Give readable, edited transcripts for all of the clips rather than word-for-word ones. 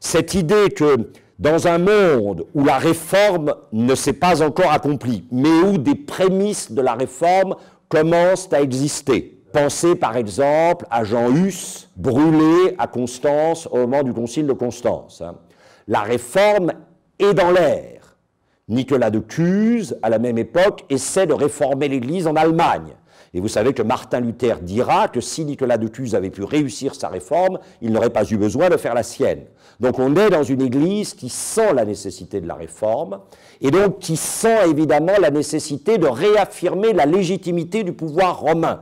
cette idée que dans un monde où la réforme ne s'est pas encore accomplie, mais où des prémices de la réforme commencent à exister. Pensez par exemple à Jean Hus, brûlé à Constance au moment du concile de Constance. La réforme est dans l'air. Nicolas de Cuse, à la même époque, essaie de réformer l'Église en Allemagne. Et vous savez que Martin Luther dira que si Nicolas de Cuse avait pu réussir sa réforme, il n'aurait pas eu besoin de faire la sienne. Donc on est dans une Église qui sent la nécessité de la réforme, et donc qui sent évidemment la nécessité de réaffirmer la légitimité du pouvoir romain.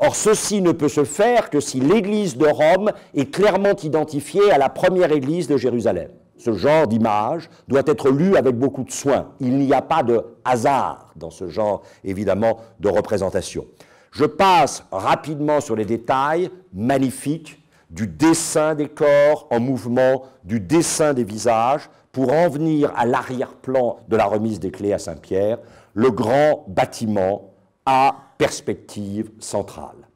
Or ceci ne peut se faire que si l'Église de Rome est clairement identifiée à la première Église de Jérusalem. Ce genre d'image doit être lu avec beaucoup de soin. Il n'y a pas de hasard dans ce genre, évidemment, de représentation. Je passe rapidement sur les détails magnifiques du dessin des corps en mouvement, du dessin des visages, pour en venir à l'arrière-plan de la remise des clés à Saint-Pierre, le grand bâtiment à perspective centrale,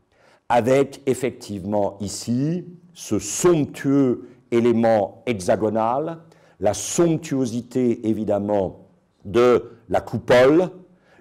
avec effectivement ici ce somptueux élément hexagonal, la somptuosité évidemment de la coupole,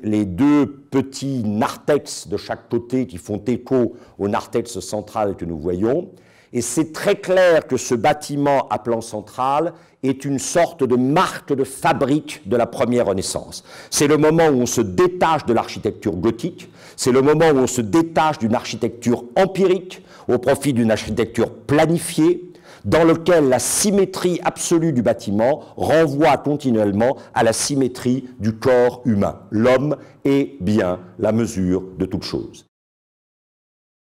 les deux petits narthex de chaque côté qui font écho au narthex central que nous voyons, et c'est très clair que ce bâtiment à plan central est une sorte de marque de fabrique de la première Renaissance. C'est le moment où on se détache de l'architecture gothique, c'est le moment où on se détache d'une architecture empirique au profit d'une architecture planifiée, dans lequel la symétrie absolue du bâtiment renvoie continuellement à la symétrie du corps humain. L'homme est bien la mesure de toute chose.